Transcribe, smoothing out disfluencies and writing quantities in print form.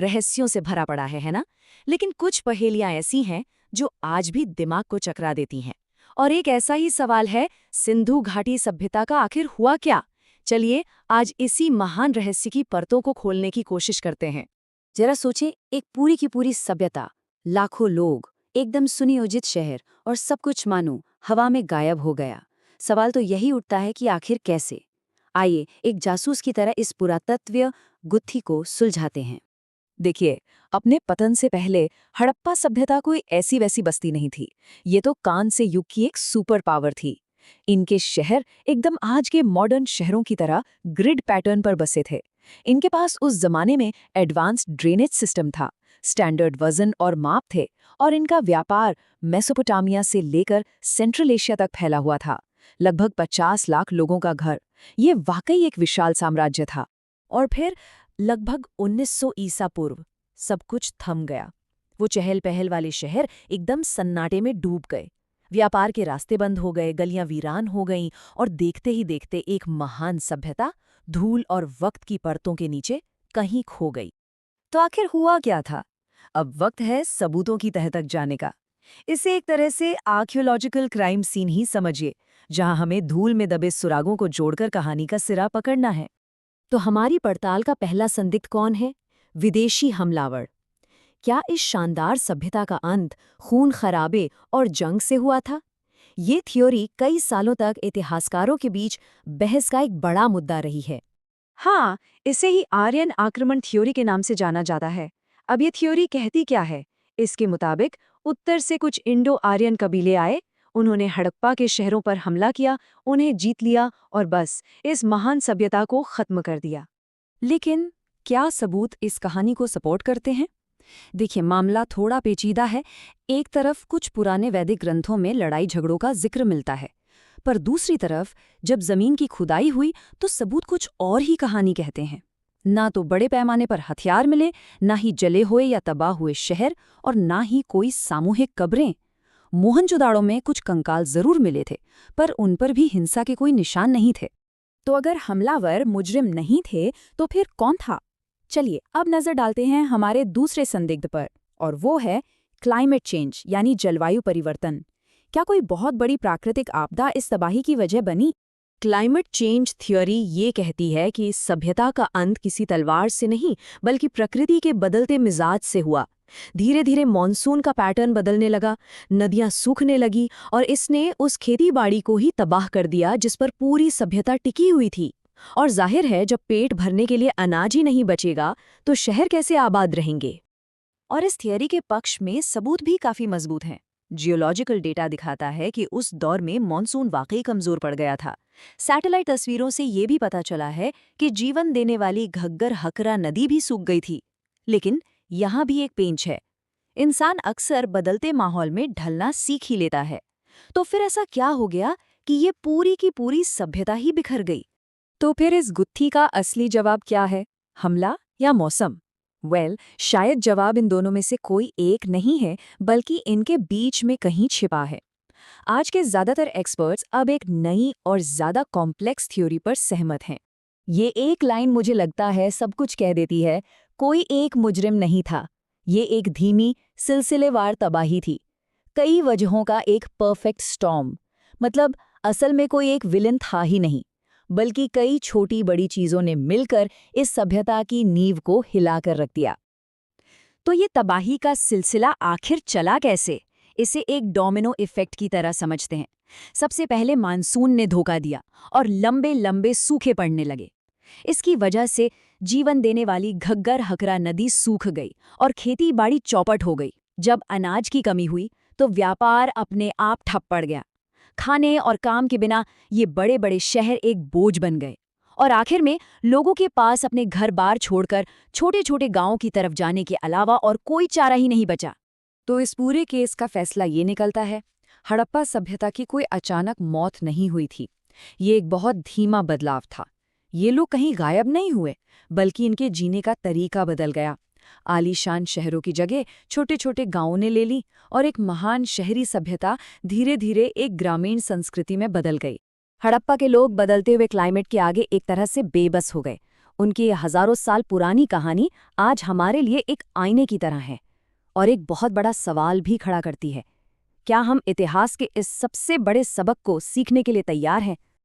रहस्यों से भरा पड़ा है ना? लेकिन कुछ पहेलियां ऐसी हैं जो आज भी दिमाग को चकरा देती हैं। और एक ऐसा ही सवाल है, सिंधु घाटी सभ्यता का आखिर हुआ क्या? चलिए आज इसी महान रहस्य की परतों को खोलने की कोशिश करते हैं। जरा सोचें, एक पूरी की पूरी सभ्यता, लाखों लोग, एकदम सुनियोजित शहर और सब कुछ मानो हवा में गायब हो गया। सवाल तो यही उठता है कि आखिर कैसे। आइए एक जासूस की तरह इस पुरातत्वीय गुत्थी को सुलझाते हैं। देखिए, अपने पतन से पहले हड़प्पा सभ्यता कोई ऐसी वैसी बस्ती नहीं थी। ये तो कांस्य युग की एक सुपर पावर थी। इनके शहर एकदम आज के मॉडर्न शहरों की तरह ग्रिड पैटर्न पर बसे थे। इनके पास उस जमाने में एडवांस्ड ड्रेनेज सिस्टम था, स्टैंडर्ड वजन और माप थे, और इनका व्यापार मेसोपोटामिया से लेकर सेंट्रल एशिया तक फैला हुआ था। लगभग 50 लाख लोगों का घर। ये वाकई एक विशाल साम्राज्य था। और फिर लगभग 1900 ईसा पूर्व सब कुछ थम गया। वो चहल पहल वाले शहर एकदम सन्नाटे में डूब गए। व्यापार के रास्ते बंद हो गए, गलियां वीरान हो गईं, और देखते ही देखते एक महान सभ्यता धूल और वक्त की परतों के नीचे कहीं खो गई। तो आखिर हुआ क्या था? अब वक्त है सबूतों की तह तक जाने का। इसे एक तरह से आर्कियोलॉजिकल क्राइम सीन ही समझिए, जहां हमें धूल में दबे सुरागों को जोड़कर कहानी का सिरा पकड़ना है। तो हमारी पड़ताल का पहला संदिग्ध कौन है? विदेशी हमलावर। क्या इस शानदार सभ्यता का अंत खून खराबे और जंग से हुआ था? ये थ्योरी कई सालों तक इतिहासकारों के बीच बहस का एक बड़ा मुद्दा रही है। हाँ, इसे ही आर्यन आक्रमण थ्योरी के नाम से जाना जाता है। अब ये थ्योरी कहती क्या है? इसके मुताबिक उत्तर से कुछ इंडो आर्यन कबीले आए, उन्होंने हड़प्पा के शहरों पर हमला किया, उन्हें जीत लिया और बस इस महान सभ्यता को खत्म कर दिया। लेकिन क्या सबूत इस कहानी को सपोर्ट करते हैं? देखिए, मामला थोड़ा पेचीदा है। एक तरफ कुछ पुराने वैदिक ग्रंथों में लड़ाई झगड़ों का जिक्र मिलता है, पर दूसरी तरफ जब जमीन की खुदाई हुई तो सबूत कुछ और ही कहानी कहते हैं। ना तो बड़े पैमाने पर हथियार मिले, ना ही जले हुए या तबाह हुए शहर, और ना ही कोई सामूहिक कब्रें। मोहनजोदाड़ो में कुछ कंकाल जरूर मिले थे, पर उन पर भी हिंसा के कोई निशान नहीं थे। तो अगर हमलावर मुजरिम नहीं थे तो फिर कौन था? चलिए अब नजर डालते हैं हमारे दूसरे संदिग्ध पर, और वो है क्लाइमेट चेंज यानी जलवायु परिवर्तन। क्या कोई बहुत बड़ी प्राकृतिक आपदा इस तबाही की वजह बनी? क्लाइमेट चेंज थ्योरी ये कहती है कि इस सभ्यता का अंत किसी तलवार से नहीं, बल्कि प्रकृति के बदलते मिजाज से हुआ। धीरे धीरे मॉनसून का पैटर्न बदलने लगा, नदियां सूखने लगी, और इसने उस खेती बाड़ी को ही तबाह कर दिया जिस पर पूरी सभ्यता टिकी हुई थी। और जाहिर है, जब पेट भरने के लिए अनाज ही नहीं बचेगा तो शहर कैसे आबाद रहेंगे? और इस थियरी के पक्ष में सबूत भी काफी मजबूत हैं। जियोलॉजिकल डेटा दिखाता है कि उस दौर में मॉनसून वाकई कमजोर पड़ गया था। सैटेलाइट तस्वीरों से ये भी पता चला है कि जीवन देने वाली घग्गर हकरा नदी भी सूख गई थी। लेकिन यहाँ भी एक पेंच है। इंसान अक्सर बदलते माहौल में ढलना सीख ही लेता है। तो फिर ऐसा क्या हो गया कि ये पूरी की पूरी सभ्यता ही बिखर गई? तो फिर इस गुत्थी का असली जवाब क्या है? हमला या मौसम? शायद जवाब इन दोनों में से कोई एक नहीं है, बल्कि इनके बीच में कहीं छिपा है। आज के ज्यादातर एक्सपर्ट्स अब एक नई और ज्यादा कॉम्प्लेक्स थ्योरी पर सहमत हैं। ये एक लाइन मुझे लगता है सब कुछ कह देती है। कोई एक मुजरिम नहीं था, ये एक धीमी सिलसिलेवार तबाही थी। कई वजहों का एक परफेक्ट स्टॉर्म। मतलब असल में कोई एक विलन था ही नहीं, बल्कि कई छोटी बड़ी चीजों ने मिलकर इस सभ्यता की नींव को हिलाकर रख दिया। तो ये तबाही का सिलसिला आखिर चला कैसे? इसे एक डोमिनो इफेक्ट की तरह समझते हैं। सबसे पहले मानसून ने धोखा दिया और लंबे लंबे सूखे पड़ने लगे। इसकी वजह से जीवन देने वाली घग्गर हकरा नदी सूख गई और खेती बाड़ी चौपट हो गई। जब अनाज की कमी हुई तो व्यापार अपने आप ठप पड़ गया। खाने और काम के बिना ये बड़े बड़े शहर एक बोझ बन गए, और आखिर में लोगों के पास अपने घर बार छोड़कर छोटे छोटे गांवों की तरफ जाने के अलावा और कोई चारा ही नहीं बचा। तो इस पूरे केस का फैसला ये निकलता है, हड़प्पा सभ्यता की कोई अचानक मौत नहीं हुई थी। ये एक बहुत धीमा बदलाव था। ये लोग कहीं गायब नहीं हुए, बल्कि इनके जीने का तरीका बदल गया। आलीशान शहरों की जगह छोटे छोटे गांवों ने ले ली, और एक महान शहरी सभ्यता धीरे धीरे एक ग्रामीण संस्कृति में बदल गई। हड़प्पा के लोग बदलते हुए क्लाइमेट के आगे एक तरह से बेबस हो गए। उनकी ये हजारों साल पुरानी कहानी आज हमारे लिए एक आईने की तरह है और एक बहुत बड़ा सवाल भी खड़ा करती है। क्या हम इतिहास के इस सबसे बड़े सबक को सीखने के लिए तैयार हैं?